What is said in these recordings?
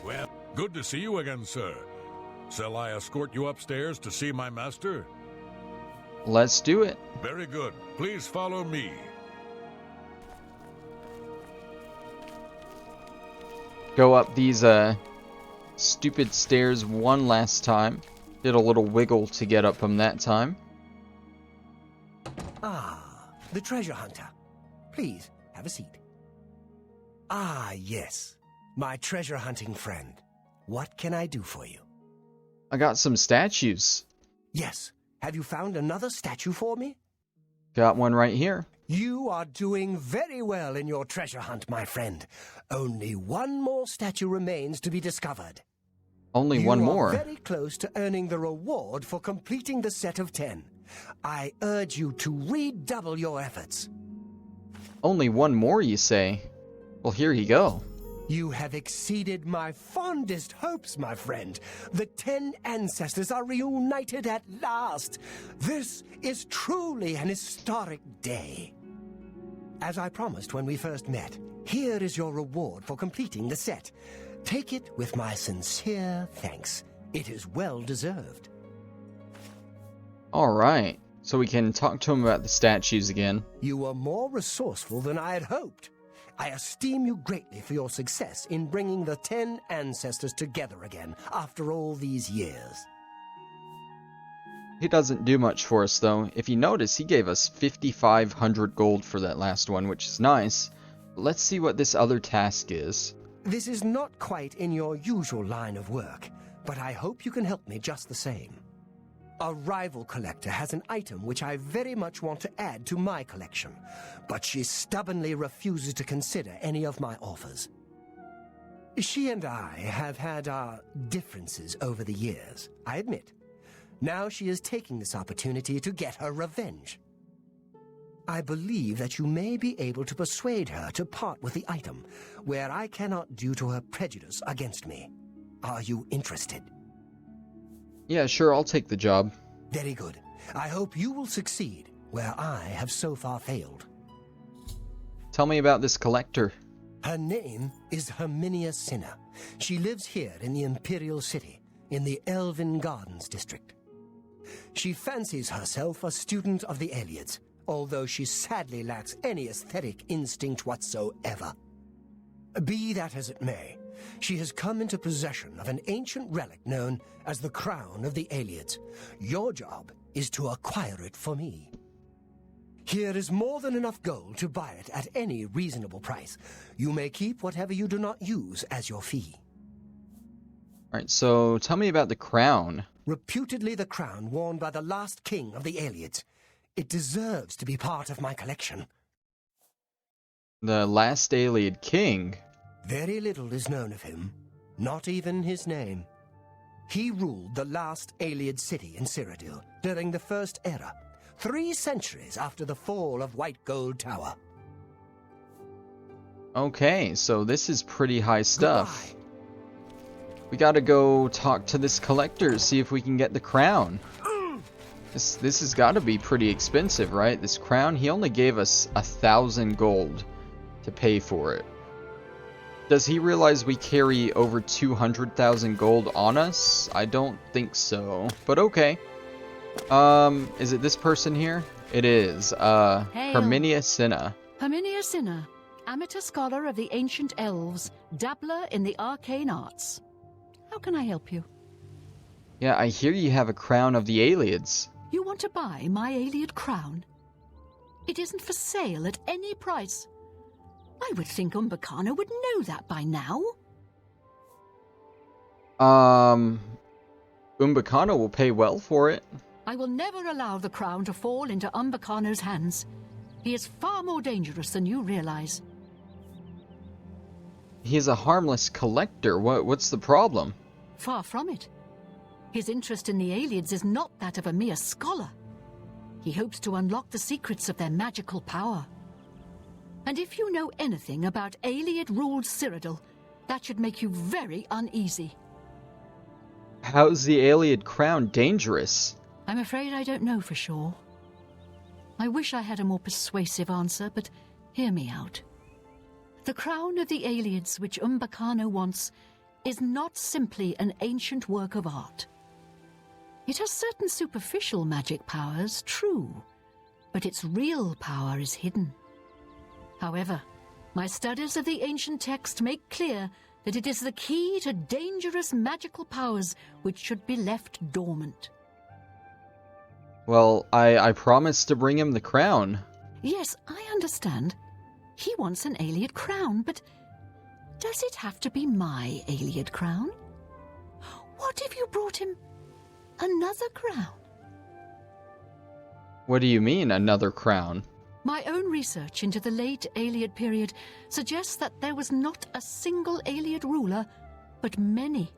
Well, good to see you again, sir. Shall I escort you upstairs to see my master? Let's do it. Very good. Please follow me. Go up these stupid stairs one last time. Did a little wiggle to get up them that time. Ah, the treasure hunter. Please, have a seat. Ah, yes. My treasure hunting friend. What can I do for you? I got some statues. Yes. Have you found another statue for me? Got one right here. You are doing very well in your treasure hunt, my friend. Only one more statue remains to be discovered. Only one more. You are very close to earning the reward for completing the set of 10. I urge you to redouble your efforts. Only one more, you say? Well, here you go. You have exceeded my fondest hopes, my friend. The 10 ancestors are reunited at last. This is truly an historic day. As I promised when we first met, here is your reward for completing the set. Take it with my sincere thanks. It is well deserved. Alright, so we can talk to him about the statues again. You were more resourceful than I had hoped. I esteem you greatly for your success in bringing the 10 ancestors together again after all these years. He doesn't do much for us, though. If you notice, he gave us 5,500 gold for that last one, which is nice. Let's see what this other task is. This is not quite in your usual line of work, but I hope you can help me just the same. A rival collector has an item which I very much want to add to my collection, but she stubbornly refuses to consider any of my offers. She and I have had our differences over the years, I admit. Now she is taking this opportunity to get her revenge. I believe that you may be able to persuade her to part with the item, where I cannot due to her prejudice against me. Are you interested? Yeah, sure, I'll take the job. Very good. I hope you will succeed, where I have so far failed. Tell me about this collector. Her name is Herminia Cinna. She lives here in the Imperial City, in the Elven Gardens district. She fancies herself a student of the Ayleids, although she sadly lacks any aesthetic instinct whatsoever. Be that as it may, she has come into possession of an ancient relic known as the Crown of the Ayleids. Your job is to acquire it for me. Here is more than enough gold to buy it at any reasonable price. You may keep whatever you do not use as your fee. Alright, so tell me about the crown. Reputedly the crown worn by the last king of the Ayleids. It deserves to be part of my collection. The last Ayleid king? Very little is known of him, not even his name. He ruled the last Ayleid city in Cyrodiil during the First Era, 3 centuries after the fall of White Gold Tower. Okay, so this is pretty high stuff. Goodbye. We gotta go talk to this collector, see if we can get the crown. This has gotta be pretty expensive, right? This crown, he only gave us 1,000 gold to pay for it. Does he realize we carry over 200,000 gold on us? I don't think so, but okay. Is it this person here? It is, Herminia Cinna. Herminia Cinna, amateur scholar of the ancient elves, dabbler in the arcane arts. How can I help you? Yeah, I hear you have a crown of the Ayleids. You want to buy my Ayleid crown? It isn't for sale at any price. I would think Umbacano would know that by now. Umbacano will pay well for it. I will never allow the crown to fall into Umbacano's hands. He is far more dangerous than you realize. He's a harmless collector. What's the problem? Far from it. His interest in the Ayleids is not that of a mere scholar. He hopes to unlock the secrets of their magical power. And if you know anything about Ayleid-ruled Cyrodiil, that should make you very uneasy. How's the Ayleid crown dangerous? I'm afraid I don't know for sure. I wish I had a more persuasive answer, but hear me out. The crown of the Ayleids which Umbacano wants is not simply an ancient work of art. It has certain superficial magic powers, true, but its real power is hidden. However, my studies of the ancient text make clear that it is the key to dangerous magical powers which should be left dormant. Well, I promised to bring him the crown. Yes, I understand. He wants an Ayleid crown, but does it have to be my Ayleid crown? What if you brought him another crown? What do you mean, another crown? My own research into the late Ayleid period suggests that there was not a single Ayleid ruler, but many.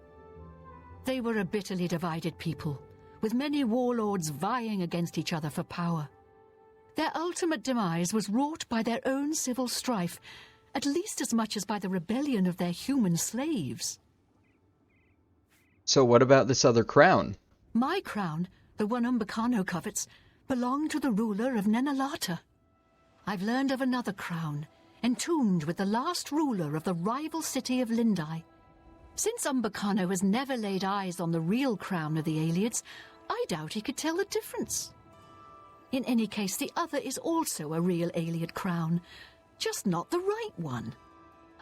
They were a bitterly divided people, with many warlords vying against each other for power. Their ultimate demise was wrought by their own civil strife, at least as much as by the rebellion of their human slaves. So what about this other crown? My crown, the one Umbacano covets, belonged to the ruler of Nenalata. I've learned of another crown, entombed with the last ruler of the rival city of Lindai. Since Umbacano has never laid eyes on the real crown of the Ayleids, I doubt he could tell the difference. In any case, the other is also a real Ayleid crown, just not the right one.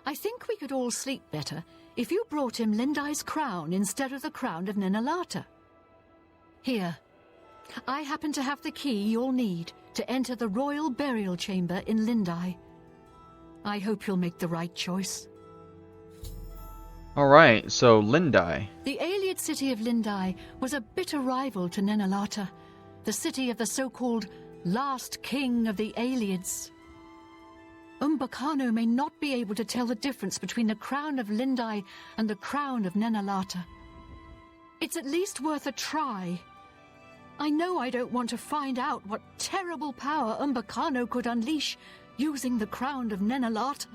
I think we could all sleep better if you brought him Lindai's crown instead of the crown of Nenalata. Here, I happen to have the key you'll need to enter the royal burial chamber in Lindai. I hope you'll make the right choice. Alright, so Lindai. The Ayleid city of Lindai was a bitter rival to Nenalata, the city of the so-called last king of the Ayleids. Umbacano may not be able to tell the difference between the crown of Lindai and the crown of Nenalata. It's at least worth a try. I know I don't want to find out what terrible power Umbacano could unleash using the crown of Nenalata.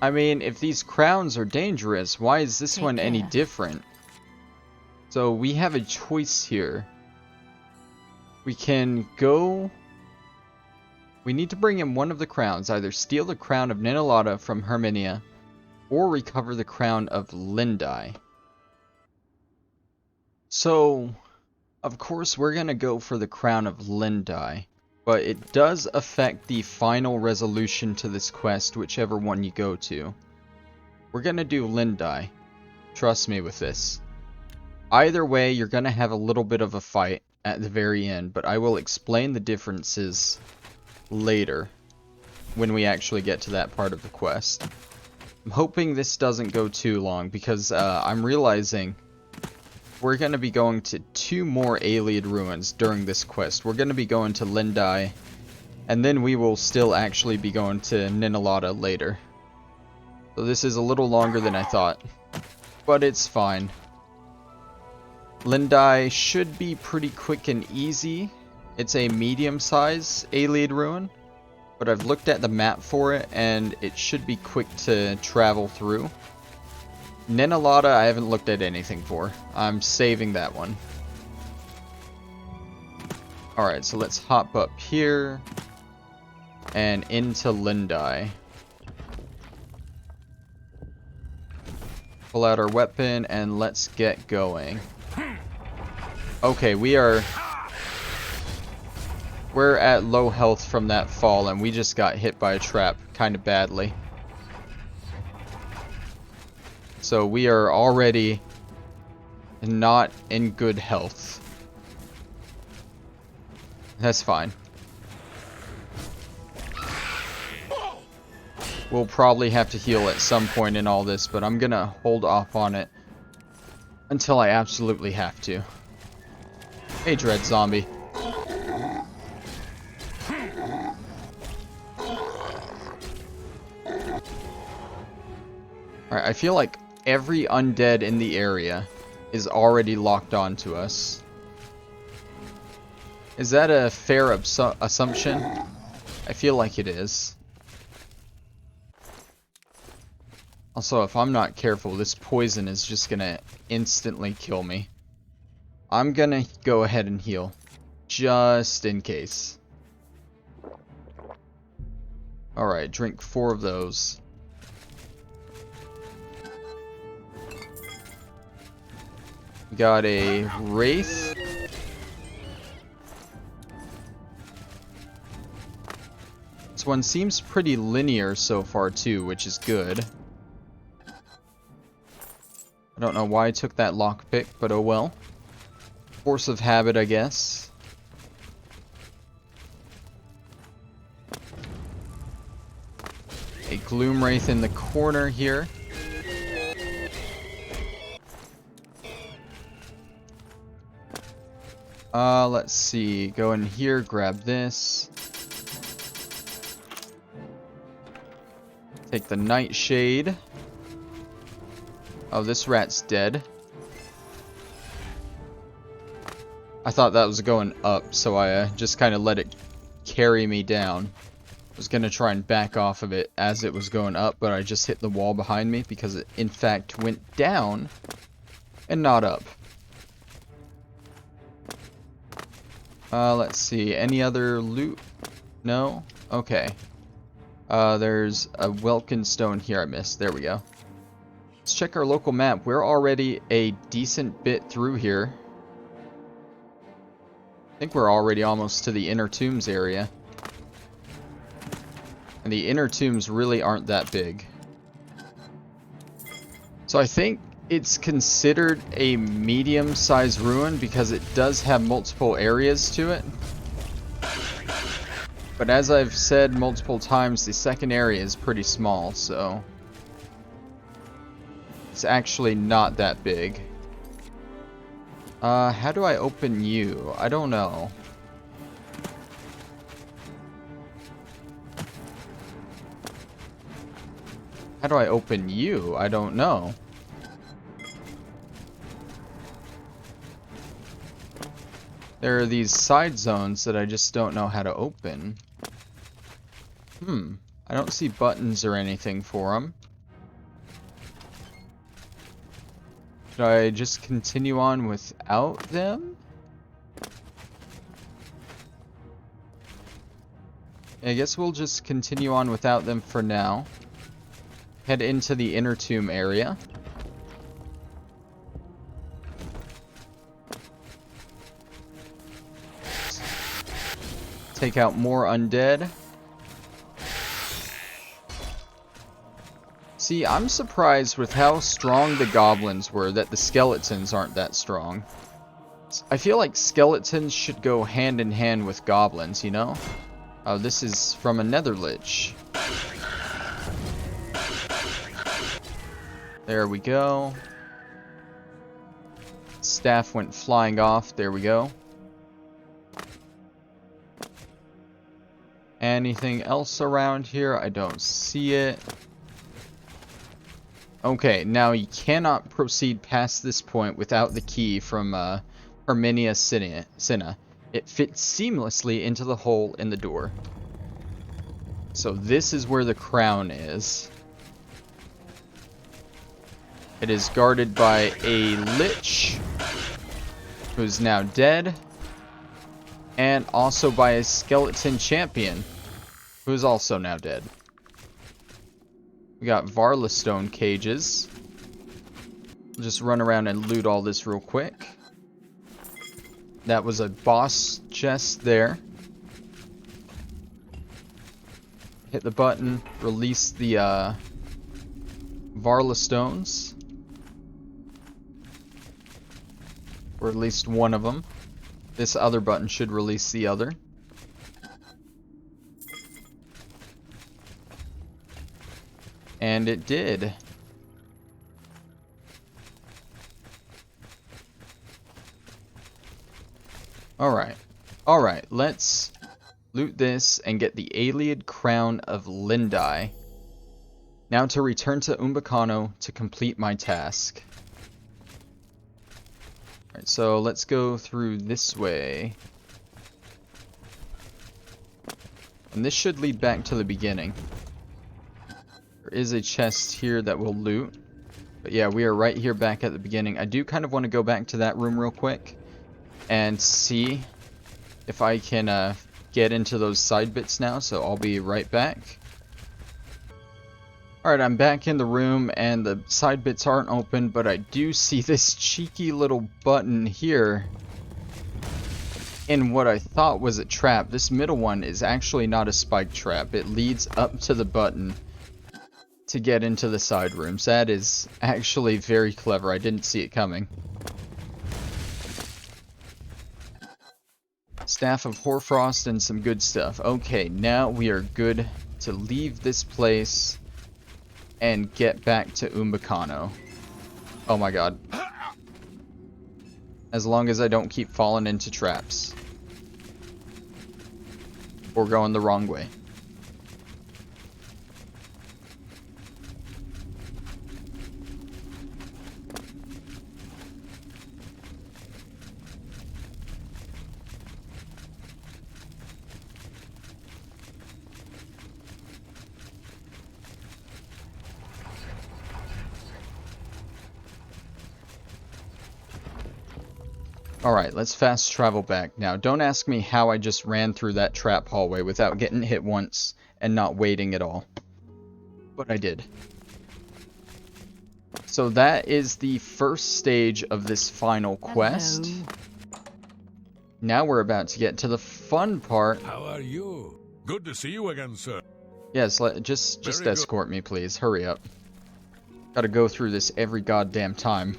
I mean, if these crowns are dangerous, why is this one any different? So we have a choice here. We can go... We need to bring him one of the crowns, either steal the crown of Nenalata from Herminia, or recover the crown of Lindai. So, of course we're going to go for the crown of Lindai, but it does affect the final resolution to this quest, whichever one you go to. We're going to do Lindai. Trust me with this. Either way, you're going to have a little bit of a fight at the very end, but I will explain the differences later when we actually get to that part of the quest. I'm hoping this doesn't go too long because I'm realizing we're going to be going to 2 more Ayleid ruins during this quest. We're going to be going to Lindai, and then we will still actually be going to Nenalata later. So this is a little longer than I thought, but it's fine. Lindai should be pretty quick and easy. It's a medium-sized Ayleid ruin, but I've looked at the map for it, and it should be quick to travel through. Nenalata, I haven't looked at anything for. I'm saving that one. Alright, so let's hop up here and into Lindai. Pull out our weapon and let's get going. Okay, we're at low health from that fall, and we just got hit by a trap kind of badly. So we are already not in good health. That's fine. We'll probably have to heal at some point in all this, but I'm gonna hold off on it until I absolutely have to. Hey, Dread Zombie. Alright, I feel like every undead in the area is already locked on to us. Is that a fair assumption? I feel like it is. Also, if I'm not careful, this poison is just gonna instantly kill me. I'm gonna go ahead and heal, just in case. Alright, drink 4 of those. We got a Wraith. This one seems pretty linear so far too, which is good. I don't know why I took that lockpick, but oh well. Force of habit, I guess. A Gloom Wraith in the corner here. Let's see. Go in here, grab this. Take the Nightshade. Oh, this rat's dead. I thought that was going up, so I just kind of let it carry me down. I was going to try and back off of it as it was going up, but I just hit the wall behind me because it, in fact, went down and not up. Let's see. Any other loot? No? Okay. There's a Welkin stone here I missed. There we go. Let's check our local map. We're already a decent bit through here. I think we're already almost to the Inner Tombs area. And the Inner Tombs really aren't that big. So I think it's considered a medium-sized ruin because it does have multiple areas to it. But as I've said multiple times, the second area is pretty small, so it's actually not that big. How do I open you? I don't know. How do I open you? I don't know. There are these side zones that I just don't know how to open. I don't see buttons or anything for them. Should I just continue on without them? I guess we'll just continue on without them for now. Head into the Inner Tomb area. Take out more undead. See, I'm surprised with how strong the goblins were that the skeletons aren't that strong. I feel like skeletons should go hand in hand with goblins, you know? Oh, this is from a Netherlich. There we go. Staff went flying off. There we go. Anything else around here? I don't see it. Okay, now you cannot proceed past this point without the key from Herminia Cinna. It fits seamlessly into the hole in the door. So this is where the crown is. It is guarded by a lich, who's now dead, and also by a skeleton champion, who is also now dead. We got Varla stone cages. We'll just run around and loot all this real quick. That was a boss chest there. Hit the button, release the Varla stones. Or at least one of them. This other button should release the other. And it did. Alright, let's loot this and get the Ayleid Crown of Lindi. Now to return to Umbacano to complete my task. Alright, so let's go through this way. And this should lead back to the beginning. There is a chest here that we'll loot. But yeah, we are right here back at the beginning. I do kind of want to go back to that room real quick and see if I can get into those side bits now. So I'll be right back. Alright, I'm back in the room and the side bits aren't open, but I do see this cheeky little button here in what I thought was a trap. This middle one is actually not a spike trap. It leads up to the button to get into the side rooms. That is actually very clever. I didn't see it coming. Staff of Hoarfrost and some good stuff. Okay, now we are good to leave this place and get back to Umbacano. Oh my god. As long as I don't keep falling into traps. Or going the wrong way. Alright, let's fast travel back. Now, don't ask me how I just ran through that trap hallway without getting hit once and not waiting at all. But I did. So that is the first stage of this final quest. Hello. Now we're about to get to the fun part. How are you? Good to see you again, sir. Yes, just Very good. escort me, please. Hurry up. Gotta go through this every goddamn time.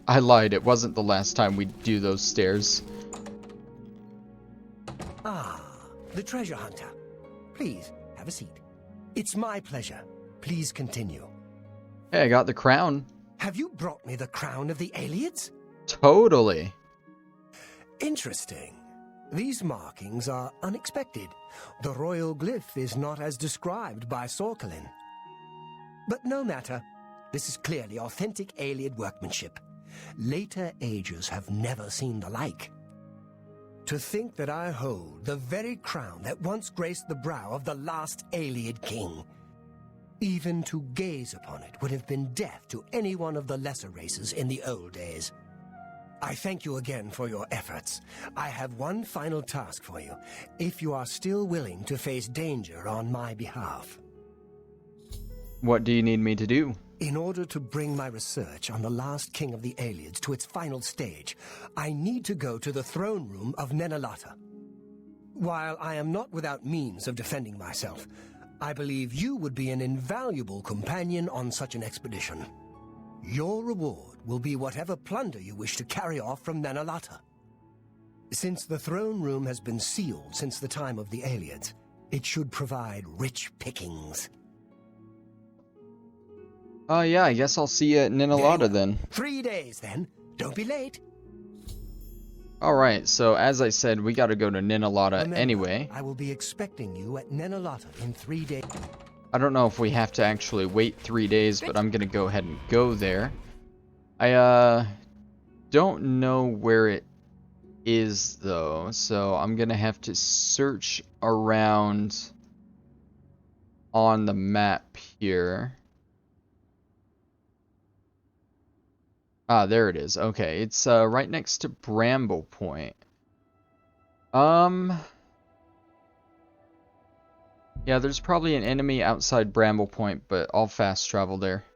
I lied, it wasn't the last time we'd do those stairs. Ah, the treasure hunter. Please, have a seat. It's my pleasure. Please continue. Hey, I got the crown. Have you brought me the crown of the Ayleids? Totally. Interesting. These markings are unexpected. The royal glyph is not as described by Sorkalin. But no matter. This is clearly authentic Ayleid workmanship. Later ages have never seen the like. To think that I hold the very crown that once graced the brow of the last Ayleid king. Even to gaze upon it would have been death to any one of the lesser races in the old days. I thank you again for your efforts. I have one final task for you, if you are still willing to face danger on my behalf. What do you need me to do? In order to bring my research on the last king of the Ayleids to its final stage, I need to go to the throne room of Nenalata. While I am not without means of defending myself, I believe you would be an invaluable companion on such an expedition. Your reward will be whatever plunder you wish to carry off from Nenalata. Since the throne room has been sealed since the time of the Ayleids, it should provide rich pickings. Yeah, I guess I'll see you at Ninalata then. 3 days, then. Don't be late. Alright, so as I said, we gotta go to Ninalata Remember, anyway. I will be expecting you at Nenalata in 3 days. I don't know if we have to actually wait 3 days, but I'm gonna go ahead and go there. I, don't know where it is, though, so I'm gonna have to search around on the map here. Ah, there it is. Okay, it's right next to Bramble Point. Yeah, there's probably an enemy outside Bramble Point, but I'll fast travel there.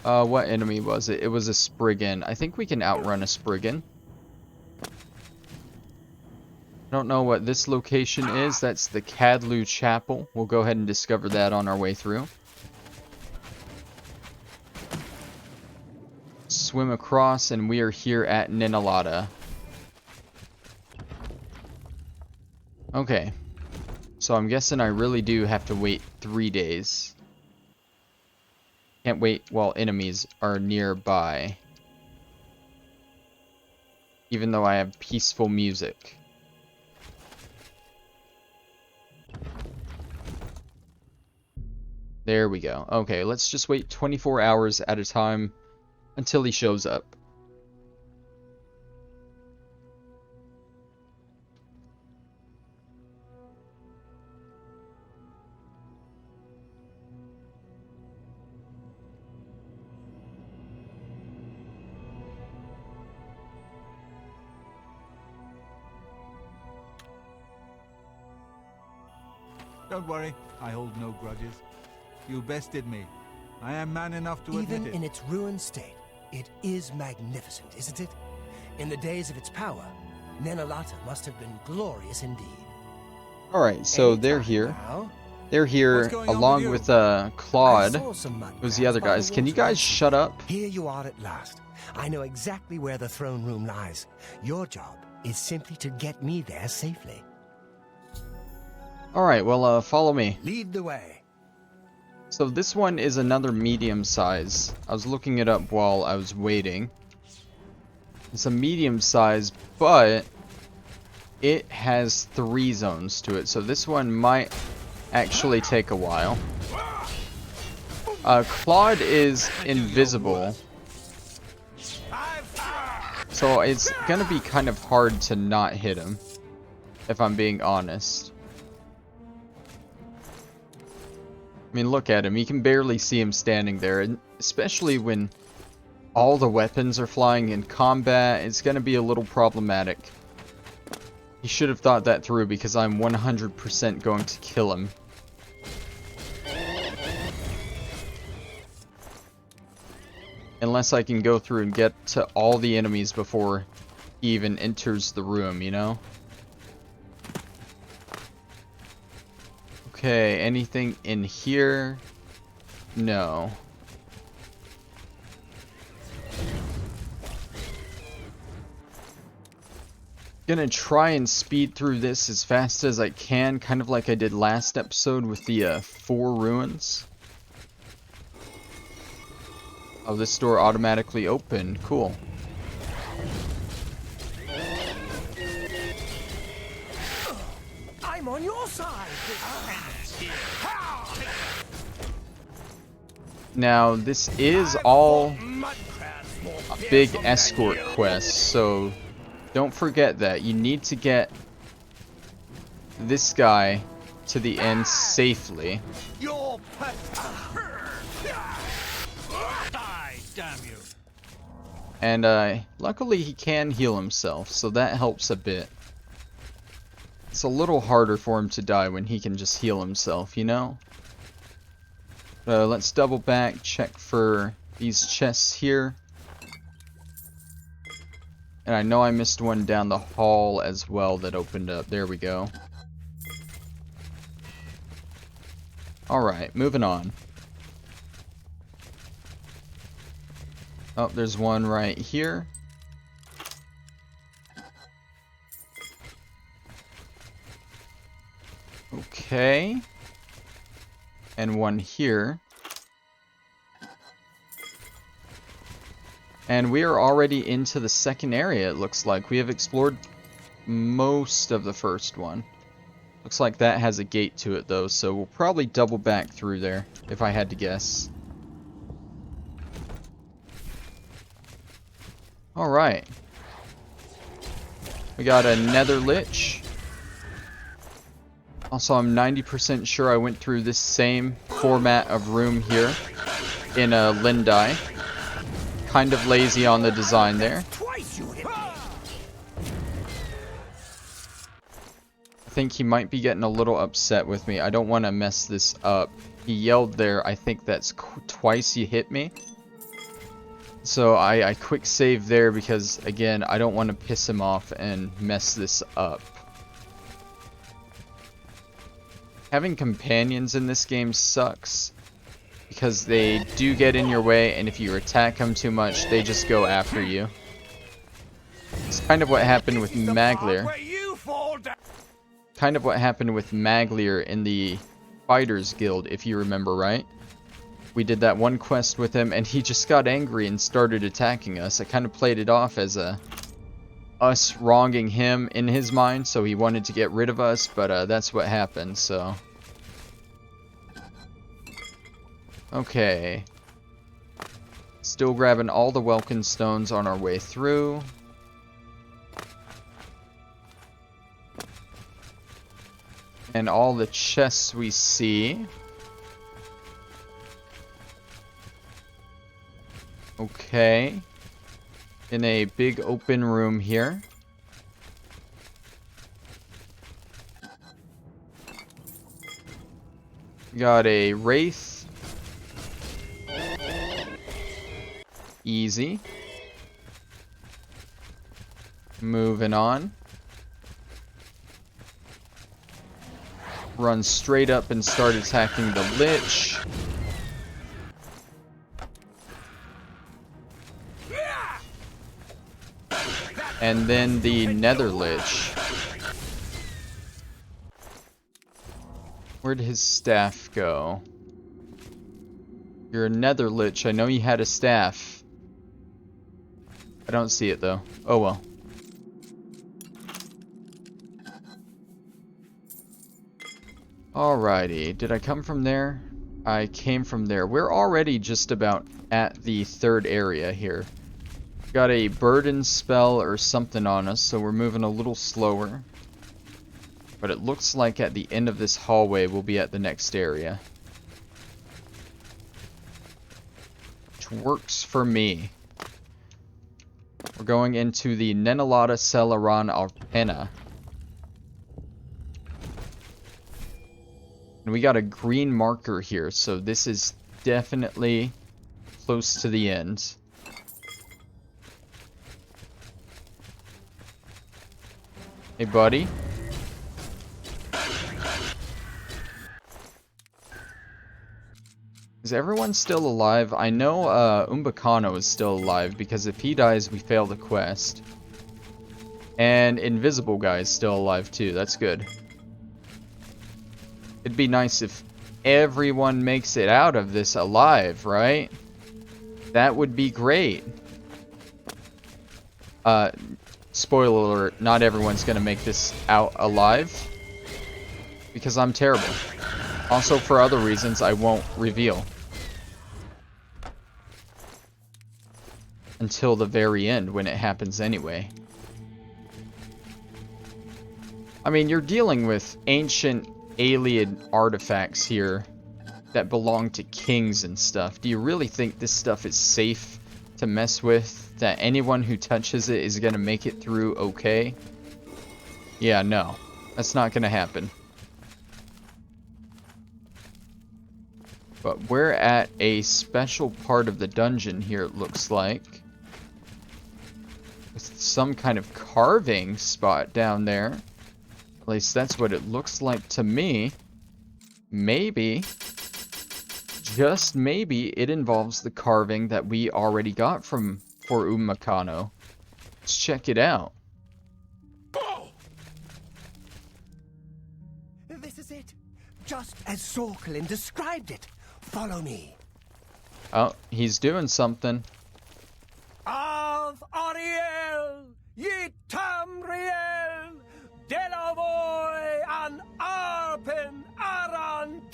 What enemy was it? It was a Spriggan. I think we can outrun a Spriggan. I don't know what this location is. That's the Cadlu Chapel. We'll go ahead and discover that on our way through. Swim across, and we are here at Ninalata. Okay. So I'm guessing I really do have to wait 3 days. Can't wait while enemies are nearby. Even though I have peaceful music. There we go. Okay, let's just wait 24 hours at a time until he shows up. Don't worry, I hold no grudges. You bested me. I am man enough to Even admit it. in its ruined state, it is magnificent, isn't it? In the days of its power, Nenalata must have been glorious indeed. Alright, so they're Anytime here. now. They're here What's going on along with with you? I Claude. saw some mud Who's the crabs other by the guys? Can you water guys recently. shut up? Here you are at last. I know exactly where the throne room lies. Your job is simply to get me there safely. Alright, well, follow me. Lead the way. So this one is another medium size. I was looking it up while I was waiting. It's a medium size, but it has 3 zones to it. So this one might actually take a while. Claude is invisible. So it's gonna be kind of hard to not hit him, if I'm being honest. I mean, look at him. You can barely see him standing there, and especially when all the weapons are flying in combat, it's going to be a little problematic. He should have thought that through, because I'm 100% going to kill him. Unless I can go through and get to all the enemies before he even enters the room, you know? Okay, anything in here? No. Gonna try and speed through this as fast as I can, kind of like I did last episode with the 4 ruins. Oh, this door automatically opened. Cool. I'm on your side. Now, this is all a big escort quest, so don't forget that. You need to get this guy to the end safely. Your Die, damn you! And luckily he can heal himself, so that helps a bit. It's a little harder for him to die when he can just heal himself, you know? Let's double back, check for these chests here. And I know I missed one down the hall as well that opened up. There we go. Alright, moving on. Oh, there's one right here. Okay. And one here. And we are already into the second area, it looks like. We have explored most of the first one. Looks like that has a gate to it, though, so we'll probably double back through there, if I had to guess. Alright. We got a nether lich. Also, I'm 90% sure I went through this same format of room here in a Lindai. Kind of lazy on the design there. twice you hit me. I think he might be getting a little upset with me. I don't want to mess this up. He yelled there, I think that's twice you hit me. So I quick save there because, again, I don't want to piss him off and mess this up. Having companions in this game sucks, because they do get in your way, and if you attack them too much, they just go after you. It's kind of what happened with Maglier. Kind of what happened with Maglier in the Fighters Guild, if you remember right. We did that one quest with him, and he just got angry and started attacking us. I kind of played it off as us wronging him in his mind, so he wanted to get rid of us, but that's what happened, so. Okay. Still grabbing all the Welkin stones on our way through. And all the chests we see. Okay. In a big open room here. Got a Wraith. Easy. Moving on. Run straight up and start attacking the Lich. And then the Nether Lich. Where'd his staff go? You're a Nether Lich. I know you had a staff. I don't see it though. Oh well. Alrighty. Did I come from there? I came from there. We're already just about at the third area here. Got a burden spell or something on us, so we're moving a little slower. But it looks like at the end of this hallway we'll be at the next area. Which works for me. We're going into the Nenalata Celeron Alpena. And we got a green marker here, so this is definitely close to the end. Hey, buddy. Is everyone still alive? I know Umbacano is still alive, because if he dies, we fail the quest. And Invisible Guy is still alive too, that's good. It'd be nice if everyone makes it out of this alive, right? That would be great. Spoiler alert, not everyone's gonna make this out alive. Because I'm terrible. Also, for other reasons, I won't reveal. Until the very end, when it happens anyway. I mean, you're dealing with ancient Ayleid artifacts here that belong to kings and stuff. Do you really think this stuff is safe to mess with? That anyone who touches it is gonna make it through okay? Yeah, no. That's not gonna happen. But we're at a special part of the dungeon here, it looks like. With some kind of carving spot down there. At least that's what it looks like to me. Maybe, just maybe, it involves the carving that we already got for Umbacano. Let's check it out. This is it. Just as Sorkelin described it. Follow me. Oh, he's doing something. Av Ariel, ye Tamriel, Delavoy an Arpen Arantanabai.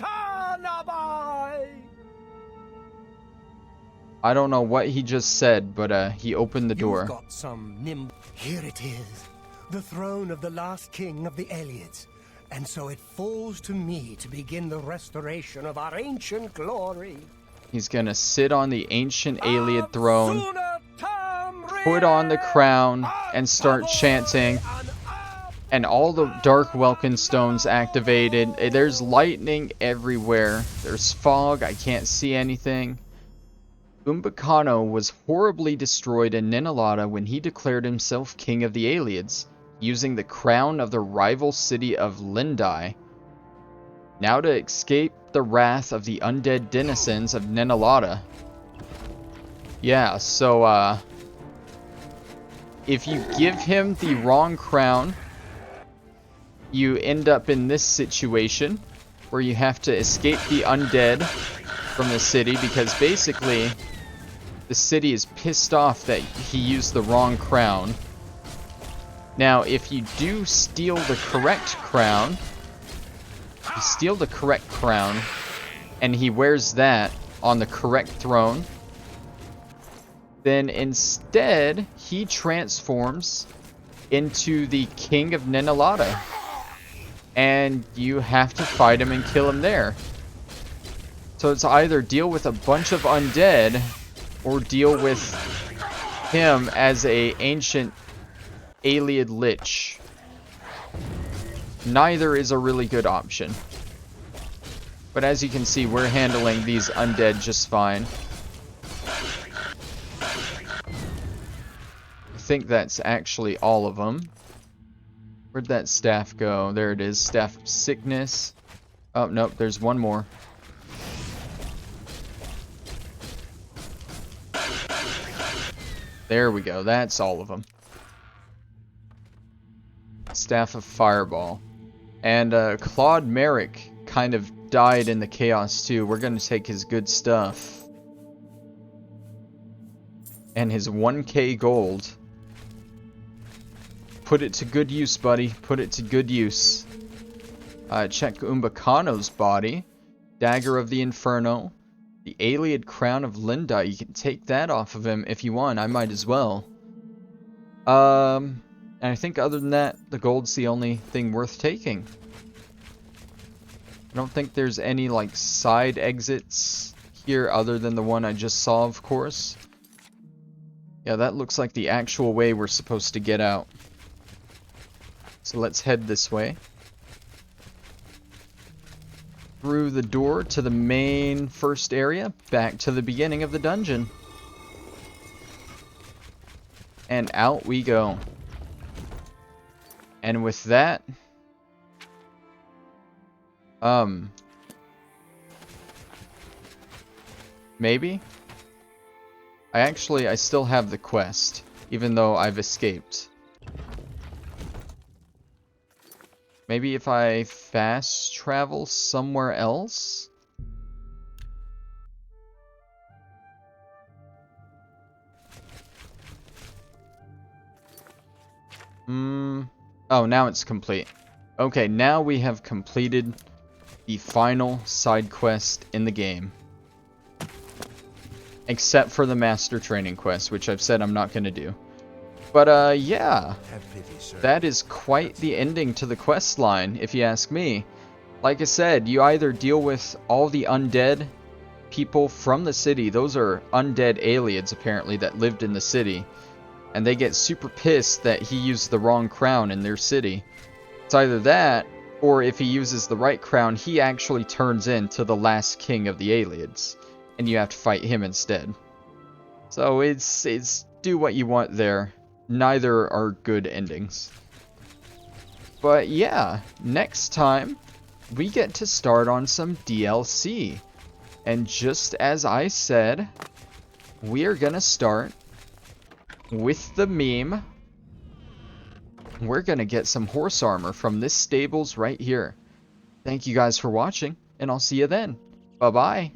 I don't know what he just said, but he opened the door. You've got some Here it is, the throne of the last king of the Ayleids. And so it falls to me to begin the restoration of our ancient glory. He's gonna sit on the ancient Ayleid throne, put on the crown, and start chanting. And all the Dark Welkin stones activated. There's lightning everywhere. There's fog. I can't see anything. Umbacano was horribly destroyed in Nenalata when he declared himself king of the Ayleids, using the crown of the rival city of Lindai. Now to escape the wrath of the undead denizens of Nenalata. Yeah, so, if you give him the wrong crown, you end up in this situation where you have to escape the undead from the city, because basically the city is pissed off that he used the wrong crown. Now, if you do steal the correct crown, and he wears that on the correct throne, then instead he transforms into the king of Nenalata. And you have to fight him and kill him there. So it's either deal with a bunch of undead, or deal with him as a ancient Ayleid Lich. Neither is a really good option. But as you can see, we're handling these undead just fine. I think that's actually all of them. Where'd that staff go? There it is. Staff of sickness. Oh, nope, there's one more. There we go. That's all of them. Staff of fireball. And Claude Merrick kind of died in the chaos too. We're going to take his good stuff. And his 1k gold. Put it to good use, buddy. Put it to good use. Check Umbacano's body. Dagger of the Inferno. The Ayleid Crown of Linda. You can take that off of him if you want. I might as well. And I think other than that, the gold's the only thing worth taking. I don't think there's any, like, side exits here other than the one I just saw, of course. Yeah, that looks like the actual way we're supposed to get out. So let's head this way. Through the door to the main first area, back to the beginning of the dungeon. And out we go. And with that, maybe? I still have the quest, even though I've escaped. Maybe if I fast travel somewhere else? Oh, now it's complete. Okay, now we have completed the final side quest in the game. Except for the Master Training quest, which I've said I'm not going to do. But, yeah. That is quite the ending to the quest line, if you ask me. Like I said, you either deal with all the undead people from the city. Those are undead Ayleids, apparently, that lived in the city. And they get super pissed that he used the wrong crown in their city. It's either that, or if he uses the right crown, he actually turns into the last king of the Ayleids. And you have to fight him instead. So it's do what you want there. Neither are good endings. But yeah, next time we get to start on some DLC. And just as I said, we are gonna start with the meme. We're gonna get some horse armor from this stables right here. Thank you guys for watching, and I'll see you then. Bye-bye.